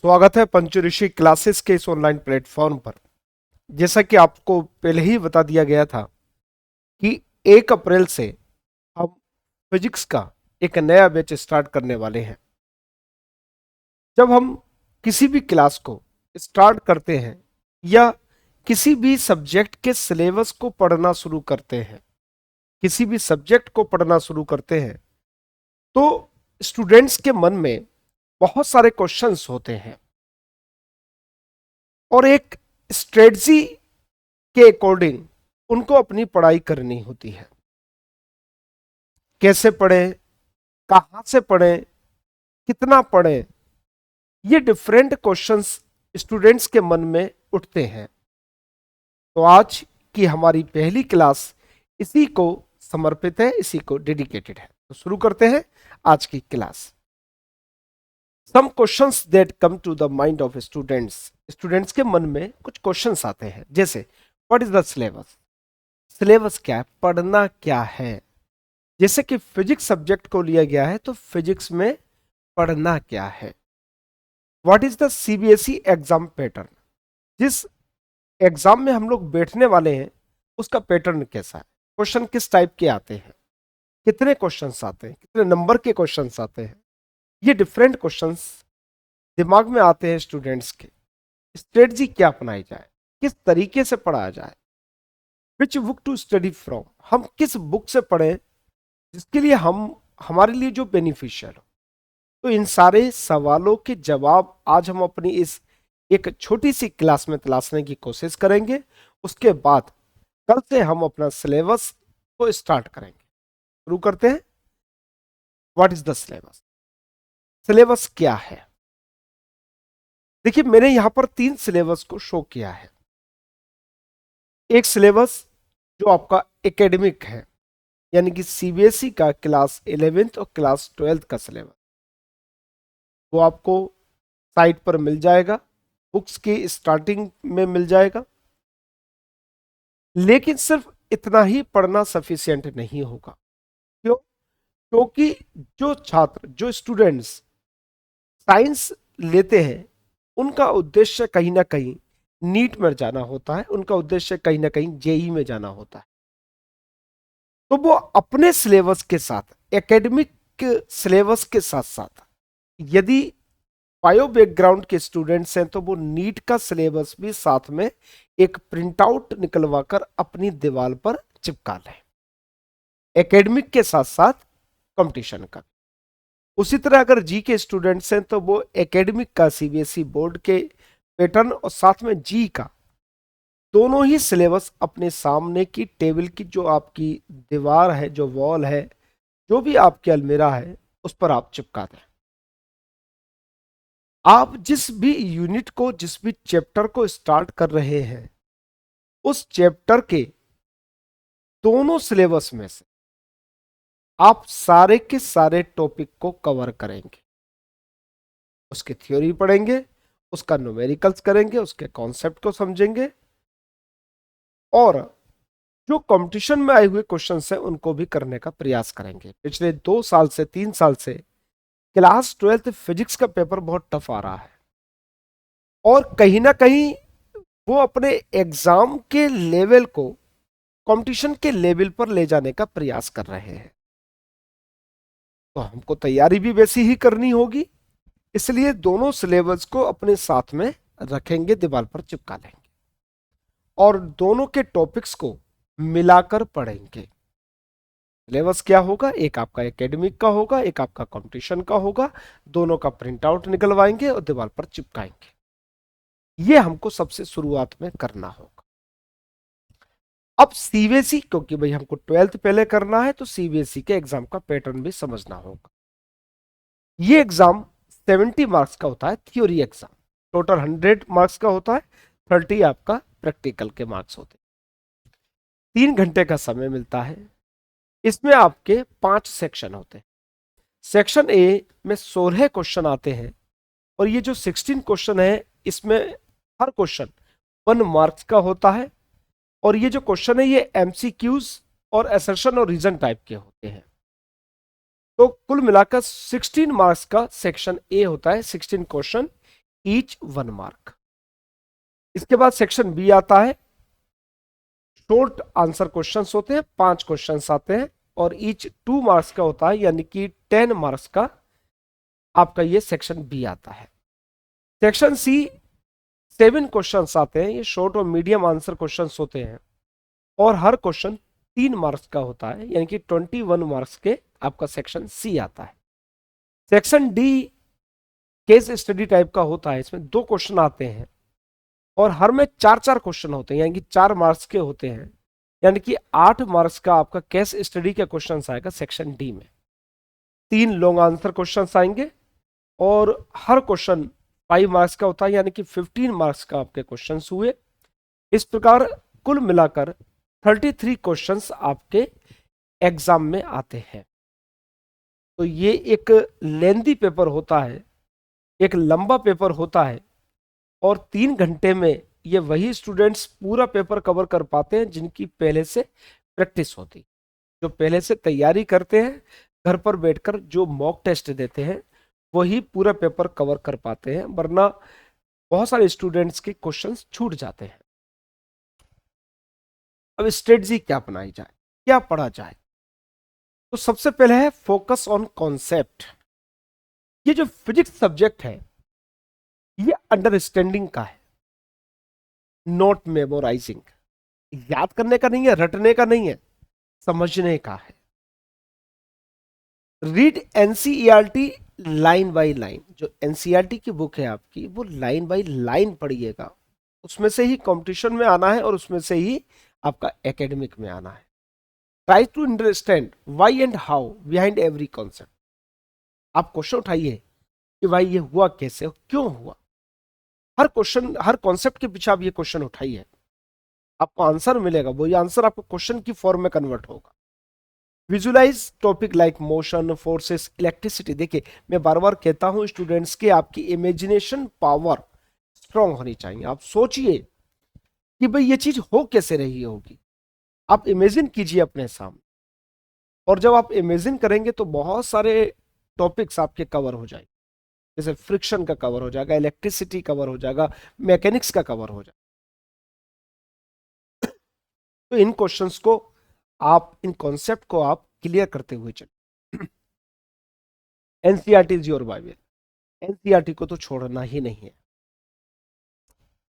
स्वागत है पंचऋषि क्लासेस के इस ऑनलाइन प्लेटफॉर्म पर। जैसा कि आपको पहले ही बता दिया गया था कि 1 अप्रैल से हम फिजिक्स का एक नया बैच स्टार्ट करने वाले हैं। जब हम किसी भी क्लास को स्टार्ट करते हैं या किसी भी सब्जेक्ट के सिलेबस को पढ़ना शुरू करते हैं, किसी भी सब्जेक्ट को पढ़ना शुरू करते हैं, तो स्टूडेंट्स के मन में बहुत सारे क्वेश्चंस होते हैं और एक स्ट्रेटजी के अकॉर्डिंग उनको अपनी पढ़ाई करनी होती है। कैसे पढ़ें, कहां से पढ़ें, कितना पढ़ें, ये डिफरेंट क्वेश्चंस स्टूडेंट्स के मन में उठते हैं। तो आज की हमारी पहली क्लास इसी को समर्पित है, इसी को डेडिकेटेड है। तो शुरू करते हैं आज की class. Some questions that come to the mind of students के मन में कुछ क्वेश्चंस आते हैं, जैसे what is the syllabus. Syllabus क्या है, पढ़ना क्या है। जैसे कि फिजिक्स सब्जेक्ट को लिया गया है तो फिजिक्स में पढ़ना क्या है। What is the CBSE exam pattern, जिस एग्जाम में हम लोग बैठने वाले हैं उसका पैटर्न कैसा है, क्वेश्चन किस टाइप के आते हैं, कितने क्वेश्चंस आते हैं, कितने नंबर के क्वेश्चंस आते हैं। ये डिफरेंट क्वेश्चंस दिमाग में आते हैं स्टूडेंट्स के। स्ट्रेटजी क्या अपनाई जाए, किस तरीके से पढ़ाया जाए, which book to study from, हम किस बुक से पढ़ें जिसके लिए हमारे लिए जो बेनिफिशियल हो। तो इन सारे सवालों के जवाब आज हम अपनी इस एक छोटी सी क्लास में तलाशने की कोशिश करेंगे। उसके बाद कल से हम अपना सिलेबस को स्टार्ट करेंगे। शुरू करते हैं। What is the syllabus. Syllabus क्या है, देखिए मैंने यहां पर 3 सिलेबस को शो किया है। एक सिलेबस जो आपका एकेडमिक है, यानी कि सीबीएसई का क्लास 11th और क्लास 12th का सिलेबस, वो आपको साइट पर मिल जाएगा, बुक्स की स्टार्टिंग में मिल जाएगा। लेकिन सिर्फ इतना ही पढ़ना सफिशिएंट नहीं होगा। क्यों? क्योंकि जो छात्र, जो स्टूडेंट्स साइंस लेते हैं, उनका उद्देश्य कहीं ना कहीं नीट में जाना होता है, उनका उद्देश्य कहीं ना कहीं जेई में जाना होता है। तो वो अपने सिलेबस के साथ, एकेडमिक सिलेबस के साथ साथ, यदि बायो बैकग्राउंड के स्टूडेंट्स हैं तो वो नीट का सिलेबस भी साथ में एक प्रिंट आउट निकलवा कर अपनी दीवार पर चिपका लें, एकेडमिक के साथ साथ कंपटीशन का। उसी तरह अगर जी के स्टूडेंट्स हैं तो वो एकेडमिक का सीबीएसई बोर्ड के पैटर्न और साथ में जी का दोनों ही सिलेबस अपने सामने की टेबल की जो आपकी दीवार है, जो वॉल है, जो भी आपकी अलमीरा है, उस पर आप चिपका दें। आप जिस भी यूनिट को, जिस भी चैप्टर को स्टार्ट कर रहे हैं, उस चैप्टर के दोनों सिलेबस में से आप सारे के सारे टॉपिक को कवर करेंगे। उसकी थ्योरी पढ़ेंगे, उसका न्यूमेरिकल्स करेंगे, उसके कॉन्सेप्ट को समझेंगे और जो कंपटीशन में आए हुए क्वेश्चंस हैं उनको भी करने का प्रयास करेंगे। पिछले 2 साल से 3 साल से क्लास 12th फिजिक्स का पेपर बहुत टफ आ रहा है और कहीं ना कहीं वो अपने एग्जाम के लेवल को कंपटीशन के लेवल पर ले जाने का प्रयास कर रहे हैं। तो हमको तैयारी भी वैसी ही करनी होगी, इसलिए दोनों सिलेबस को अपने साथ में रखेंगे, दीवार पर चिपका लेंगे और दोनों के टॉपिक्स को मिलाकर पढ़ेंगे। सिलेबस क्या होगा, एक आपका एकेडमिक का होगा, एक आपका कंपटीशन का होगा। दोनों का प्रिंट आउट निकलवाएंगे और दीवार पर चिपकाएंगे। ये हमको सबसे शुरुआत में करना होगा। अब सीबीएसई, क्योंकि भाई हमको 12th पहले करना है तो सीबीएसई के एग्जाम का पैटर्न भी समझना होगा। ये एग्जाम 70 मार्क्स का होता है, थ्योरी एग्जाम। टोटल 100 मार्क्स का होता है, 30 आपका प्रैक्टिकल के मार्क्स होते हैं। 3 घंटे का समय मिलता है। इसमें आपके 5 सेक्शन होते हैं। सेक्शन ए में 16 क्वेश्चन आते हैं और ये जो 16 क्वेश्चन है, इसमें हर क्वेश्चन 1 मार्क्स का होता है और ये जो क्वेश्चन है ये एमसीक्यूज और असर्शन और रीजन टाइप के होते हैं। तो कुल मिलाकर 16 मार्क्स का सेक्शन ए होता है, 16 क्वेश्चन ईच 1 मार्क। इसके बाद सेक्शन बी आता है, शॉर्ट आंसर क्वेश्चंस होते हैं, 5 क्वेश्चंस आते हैं और ईच 2 मार्क्स का होता है, यानी कि 10 मार्क्स का आपका ये सेक्शन बी आता है। सेक्शन सी 7 क्वेश्चंस आते हैं, ये शॉर्ट और मीडियम आंसर क्वेश्चंस होते हैं और हर क्वेश्चन 3 मार्क्स का होता है, यानी कि 21 मार्क्स के आपका सेक्शन सी आता है। Section D case study type का होता है, इसमें 2 क्वेश्चन आते हैं और हर में 4-4 क्वेश्चन होते हैं, यानी कि 4 मार्क्स के होते हैं, यानी कि 8 मार्क्स का आपका केस स्टडी का क्वेश्चन आएगा सेक्शन डी में। 3 लॉन्ग आंसर क्वेश्चन आएंगे और हर क्वेश्चन 5 मार्क्स का होता है, यानी कि 15 मार्क्स का आपके क्वेश्चन हुए। इस प्रकार कुल मिलाकर 33 क्वेश्चंस आपके एग्जाम में आते हैं। तो ये एक लेंदी पेपर होता है, एक लंबा पेपर होता है और 3 घंटे में ये वही स्टूडेंट्स पूरा पेपर कवर कर पाते हैं जिनकी पहले से प्रैक्टिस होती, जो पहले से तैयारी करते हैं, घर पर बैठकर जो मॉक टेस्ट देते हैं वही पूरा पेपर कवर कर पाते हैं, वरना बहुत सारे स्टूडेंट्स के क्वेश्चंस छूट जाते हैं। अब स्ट्रेटजी क्या अपनाई जाए, क्या पढ़ा जाए? तो सबसे पहले है फोकस ऑन कॉन्सेप्ट। ये जो फिजिक्स सब्जेक्ट है ये अंडरस्टैंडिंग का है, नॉट मेमोराइजिंग। याद करने का नहीं है, रटने का नहीं है, समझने का है। Read NCERT line by line. जो एनसीईआरटी की बुक है आपकी, वो लाइन बाय लाइन पढ़िएगा, उसमें से ही कंपटीशन में आना है और उसमें से ही आपका एकेडमिक में आना है। Try to understand why and how behind every concept. आप क्वेश्चन उठाइए कि भाई ये हुआ कैसे, क्यों हुआ। हर क्वेश्चन, हर कॉन्सेप्ट के पीछे आप ये क्वेश्चन उठाइए, आपको आंसर मिलेगा, वो ये आंसर आपको क्वेश्चन की फॉर्म में कन्वर्ट होगा। Visualise topic like motion, forces, electricity. देखिए मैं बार बार कहता हूं स्टूडेंट्स के, आपकी इमेजिनेशन पावर स्ट्रांग होनी चाहिए। आप सोचिए कि भाई ये चीज हो कैसे रही होगी, आप इमेजिन कीजिए अपने सामने, और जब आप इमेजिन करेंगे तो बहुत सारे टॉपिक्स आपके कवर हो जाएंगे। जैसे फ्रिक्शन का कवर हो जाएगा, इलेक्ट्रिसिटी कवर हो जाएगा, मैकेनिक्स का कवर हो जाएगा। तो इन क्वेश्चंस को आप, इन कॉन्सेप्ट को आप क्लियर करते हुए चलिए। NCERT is your Bible, NCERT को तो छोड़ना ही नहीं है।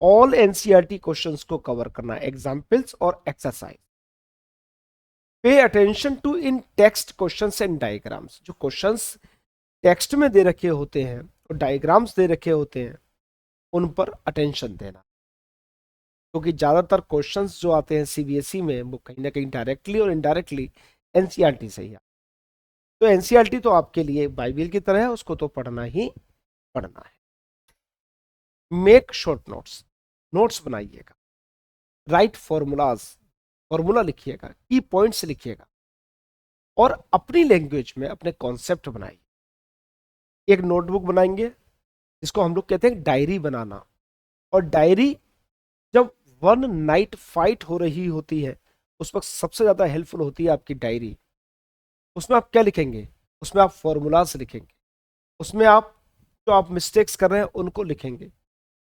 ऑल एनसीईआरटी क्वेश्चंस को कवर करना, एग्जाम्पल्स और exercise. Pay attention to in text questions and diagrams. जो क्वेश्चंस टेक्स्ट में दे रखे होते हैं और डायग्राम्स दे रखे होते हैं उन पर अटेंशन देना, क्योंकि ज्यादातर क्वेश्चंस जो आते हैं सीबीएसई में वो कहीं ना कहीं डायरेक्टली और इनडायरेक्टली एनसीईआरटी से ही आते। तो एनसीईआरटी तो आपके लिए बाइबल की तरह है, उसको तो पढ़ना ही पढ़ना है। मेक शॉर्ट नोट्स, नोट्स बनाइएगा। राइट फॉर्मूलाज, फॉर्मूला लिखिएगा, की पॉइंट्स लिखिएगा और अपनी लैंग्वेज में अपने कॉन्सेप्ट बनाइए। एक नोटबुक बनाएंगे जिसको हम लोग कहते हैं डायरी बनाना, और डायरी जब 1 नाइट फाइट हो रही होती है उस वक्त सबसे ज्यादा हेल्पफुल होती है आपकी डायरी। उसमें आप क्या लिखेंगे? उसमें आप फॉर्मूलाज लिखेंगे, उसमें आप जो आप मिस्टेक्स कर रहे हैं उनको लिखेंगे,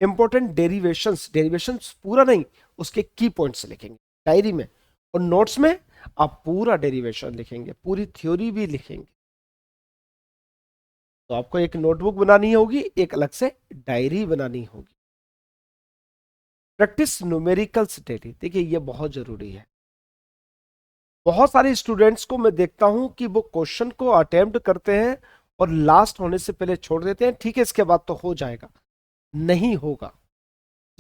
इंपॉर्टेंट डेरिवेशंस, डेरिवेशंस पूरा नहीं, उसके की पॉइंट्स लिखेंगे डायरी में, और नोट्स में आप पूरा डेरिवेशन लिखेंगे, पूरी थ्योरी भी लिखेंगे। तो आपको एक नोटबुक बनानी होगी, एक अलग से डायरी बनानी होगी। Practice numericals daily. देखिए ये बहुत जरूरी है। बहुत सारे स्टूडेंट्स को मैं देखता हूं कि वो क्वेश्चन को अटेम्प्ट करते हैं और लास्ट होने से पहले छोड़ देते हैं, ठीक है इसके बाद तो हो जाएगा। नहीं होगा,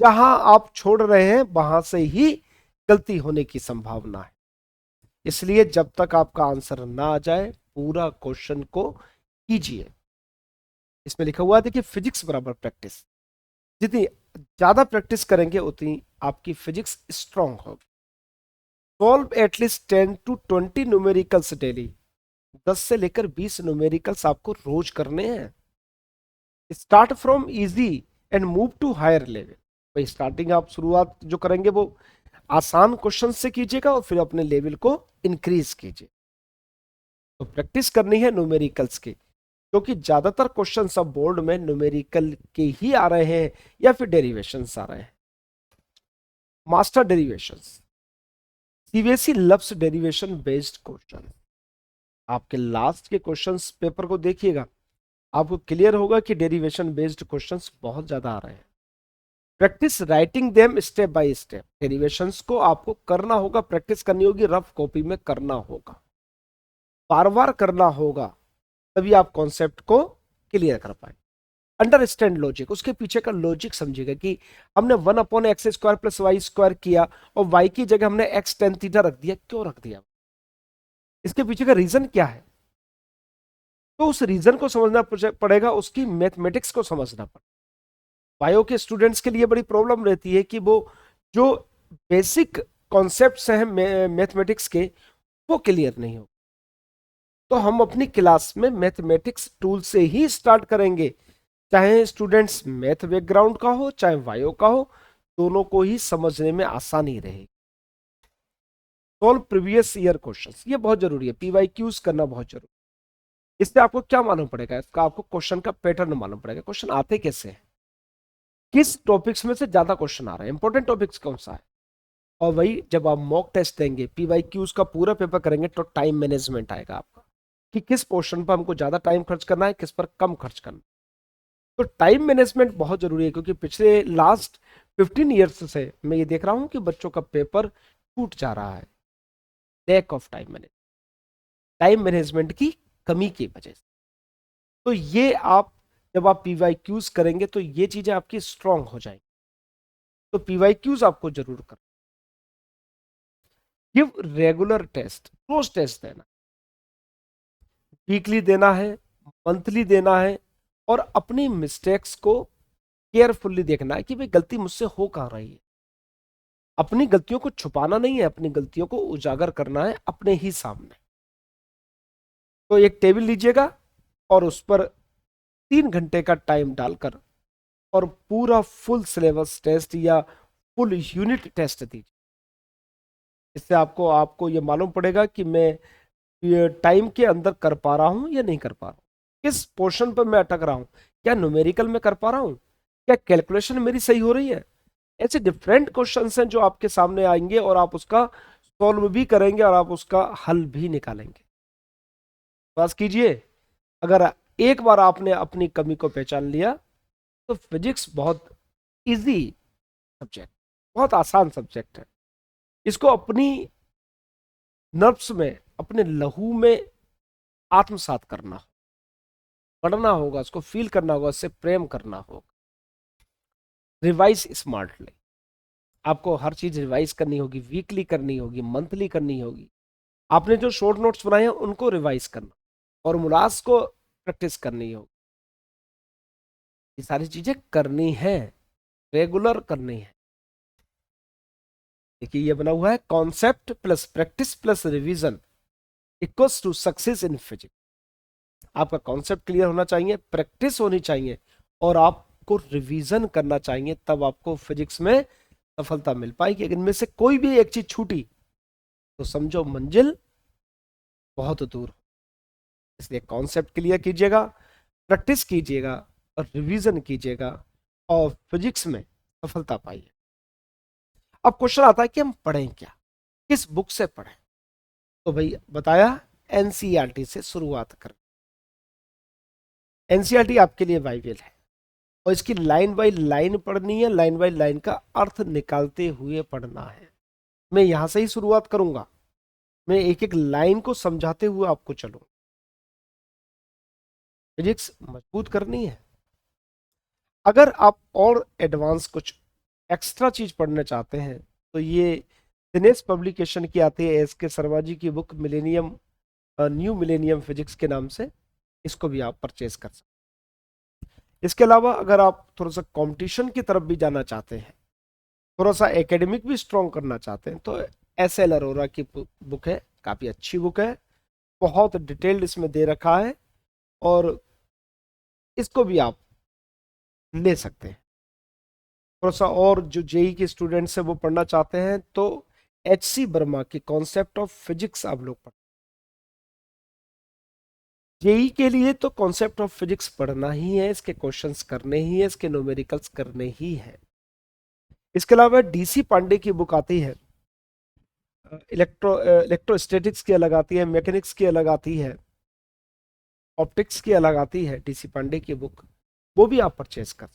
जहां आप छोड़ रहे हैं वहां से ही गलती होने की संभावना है। इसलिए जब तक आपका आंसर ना आ जाए पूरा क्वेश्चन को कीजिए। इसमें लिखा हुआ है देखिए, फिजिक्स बराबर प्रैक्टिस। जितनी ज्यादा प्रैक्टिस करेंगे उतनी आपकी फिजिक्स स्ट्रांग होगी। Solve at least 10 to 20 numericals daily. 10 से लेकर 20 न्यूमेरिकल्स आपको रोज करने हैं। Start from easy and move to higher level. भाई स्टार्टिंग आप शुरुआत जो करेंगे वो आसान क्वेश्चन से कीजिएगा और फिर अपने लेवल को इंक्रीज कीजिए। तो प्रैक्टिस करनी है न्यूमेरिकल्स की। क्योंकि ज्यादातर क्वेश्चन सब बोर्ड में न्यूमेरिकल के ही आ रहे हैं या फिर डेरिवेशंस आ रहे हैं। Master derivations, CBSE loves derivation based question. आपके लास्ट के क्वेश्चंस पेपर को देखिएगा, आपको क्लियर होगा कि डेरिवेशन बेस्ड क्वेश्चंस बहुत ज्यादा आ रहे हैं। Practice writing them step by step, derivations को आपको करना होगा, प्रैक्टिस करनी होगी, रफ कॉपी में करना होगा, बार बार करना होगा, तभी आप कॉन्सेप्ट को क्लियर कर पाए। अंडरस्टैंड लॉजिक, उसके पीछे का लॉजिक समझिएगा कि हमने 1/x² + y² किया और y की जगह हमने x tan थीटा रख दिया, क्यों रख दिया, इसके पीछे का रीजन क्या है, तो उस रीजन को समझना पड़ेगा, उसकी मैथमेटिक्स को समझना पड़ेगा। बायो के स्टूडेंट्स के लिए बड़ी प्रॉब्लम रहती है कि वो जो बेसिक कॉन्सेप्ट्स हैं मैथमेटिक्स के वो क्लियर नहीं हो, तो हम अपनी क्लास में मैथमेटिक्स टूल से ही स्टार्ट करेंगे, चाहे स्टूडेंट्स मैथ बैकग्राउंड का हो चाहे बायो का हो, दोनों को ही समझने में आसानी रहेगी। सॉल्व प्रीवियस ईयर क्वेश्चंस, ये बहुत जरूरी है, पीवाईक्यूज करना बहुत जरूरी है। इससे आपको क्या मालूम पड़ेगा, इसका आपको क्वेश्चन का पैटर्न मालूम पड़ेगा, क्वेश्चन आते कैसे हैं, किस टॉपिक्स में से ज्यादा क्वेश्चन आ रहे हैं, इंपॉर्टेंट टॉपिक्स कौन सा है। और वही जब आप मॉक टेस्ट देंगे, पीवाईक्यूज का पूरा पेपर करेंगे, तो टाइम मैनेजमेंट आएगा आपका कि किस पोर्शन पर हमको ज्यादा टाइम खर्च करना है, किस पर कम खर्च करना है। तो टाइम मैनेजमेंट बहुत जरूरी है, क्योंकि पिछले लास्ट 15 ईयर्स से मैं ये देख रहा हूं कि बच्चों का पेपर टूट जा रहा है, लैक ऑफ टाइम मैनेजमेंट की कमी की वजह से। तो ये आप जब आप पीवाईक्यूज करेंगे तो ये चीजें आपकी स्ट्रांग हो जाएंगी, तो पीवाईक्यूज आपको जरूर करना। गिव रेगुलर टेस्ट, रोज टेस्ट देना, वीकली देना है, मंथली देना है, और अपनी मिस्टेक्स को केयरफुल्ली देखना है कि भाई गलती मुझसे हो कहाँ रही है। अपनी गलतियों को छुपाना नहीं है, अपनी गलतियों को उजागर करना है अपने ही सामने। तो एक टेबल लीजिएगा और उस पर 3 घंटे का टाइम डालकर और पूरा फुल सिलेबस टेस्ट या फुल यूनिट टेस्ट दीजिए। इससे आपको आपको ये मालूम पड़ेगा कि मैं ये टाइम के अंदर कर पा रहा हूं या नहीं कर पा रहा हूं, किस पोर्शन पर मैं अटक रहा हूं, क्या न्यूमेरिकल में कर पा रहा हूं, क्या कैलकुलेशन मेरी सही हो रही है। ऐसे डिफरेंट क्वेश्चंस हैं जो आपके सामने आएंगे और आप उसका सॉल्व भी करेंगे और आप उसका हल भी निकालेंगे। बस कीजिए, अगर एक बार आपने अपनी कमी को पहचान लिया तो फिजिक्स बहुत इजी सब्जेक्ट, बहुत आसान सब्जेक्ट है। इसको अपनी नर्व्स में, अपने लहू में आत्मसात करना हो, पढ़ना होगा, उसको फील करना होगा, उससे प्रेम करना होगा। रिवाइज स्मार्टली, आपको हर चीज रिवाइज करनी होगी, वीकली करनी होगी, मंथली करनी होगी। आपने जो शॉर्ट नोट्स बनाए हैं उनको रिवाइज करना, फॉर्मूलाज को प्रैक्टिस करनी होगी, ये सारी चीजें करनी है, रेगुलर करनी है। देखिए ये बना हुआ है, concept plus practice plus revision equals to success in physics. आपका कॉन्सेप्ट क्लियर होना चाहिए, प्रैक्टिस होनी चाहिए और आपको रिवीजन करना चाहिए, तब आपको फिजिक्स में सफलता मिल पाएगी। अगर इनमें से कोई भी एक चीज छूटी तो समझो मंजिल बहुत दूर। इसलिए कॉन्सेप्ट क्लियर कीजिएगा, प्रैक्टिस कीजिएगा और रिवीजन कीजिएगा और फिजिक्स में सफलता पाइए। अब क्वेश्चन आता है कि हम पढ़ें क्या, किस बुक से पढ़ें। तो भाई बताया, एनसीईआरटी से शुरुआत करें। एनसीईआरटी आपके लिए बाइबल है और इसकी लाइन बाय लाइन पढ़नी है, लाइन बाय लाइन का अर्थ निकालते हुए पढ़ना है। मैं यहां से ही शुरुआत करूंगा, मैं एक एक लाइन को समझाते हुए आपको चलूं। फिजिक्स मजबूत करनी है। अगर आप और एडवांस कुछ एक्स्ट्रा चीज पढ़ना चाहते हैं तो ये दिनेश पब्लिकेशन की आती है एस के शर्मा जी की book millennium, new millennium physics के नाम से, इसको भी आप परचेज कर सकते हैं। इसके अलावा अगर आप थोड़ा सा कंपटीशन की तरफ भी जाना चाहते हैं, थोड़ा सा एकेडमिक भी स्ट्रॉन्ग करना चाहते हैं, तो एस एल अरोरा की बुक है, काफी अच्छी बुक है, बहुत डिटेल्ड इसमें दे रखा है और इसको भी आप ले सकते हैं। थोड़ा सा और जो जेई के स्टूडेंट्स हैं वो पढ़ना चाहते हैं तो HC वर्मा की कॉन्सेप्ट ऑफ फिजिक्स आप लोग पढ़, जेई के लिए तो कॉन्सेप्ट ऑफ फिजिक्स पढ़ना ही है, इसके क्वेश्चंस करने ही है, इसके न्यूमेरिकल्स करने ही है। इसके अलावा डीसी पांडे की बुक आती है, इलेक्ट्रोस्टैटिक्स की अलग आती है, मैकेनिक्स की अलग आती है, ऑप्टिक्स की अलग आती है, डीसी पांडे की बुक, वो भी आप परचेज कर।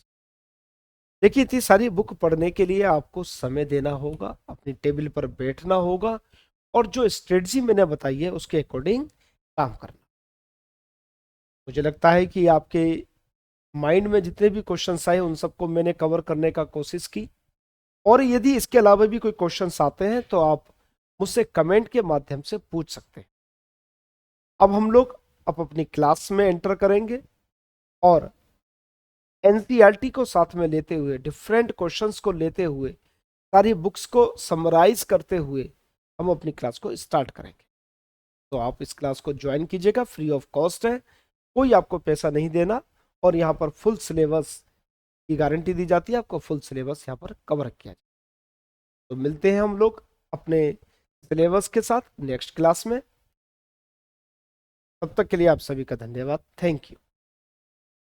देखिए, इतनी सारी बुक पढ़ने के लिए आपको समय देना होगा, अपनी टेबल पर बैठना होगा और जो स्ट्रेटजी मैंने बताई है उसके अकॉर्डिंग काम करना। मुझे लगता है कि आपके माइंड में जितने भी क्वेश्चंस आए उन सबको मैंने कवर करने का कोशिश की, और यदि इसके अलावा भी कोई क्वेश्चंस आते हैं तो आप मुझसे कमेंट के माध्यम से पूछ सकते हैं। अब हम लोग अपनी क्लास में एंटर करेंगे और एनसीईआरटी को साथ में लेते हुए, डिफरेंट क्वेश्चंस को लेते हुए, सारी बुक्स को समराइज करते हुए हम अपनी क्लास को स्टार्ट करेंगे। तो आप इस क्लास को ज्वाइन कीजिएगा, फ्री ऑफ कॉस्ट है, कोई आपको पैसा नहीं देना, और यहाँ पर फुल सिलेबस की गारंटी दी जाती है, आपको फुल सिलेबस यहाँ पर कवर किया जाए। तो मिलते हैं हम लोग अपने सिलेबस के साथ नेक्स्ट क्लास में। तब तक के लिए आप सभी का धन्यवाद। Thank you.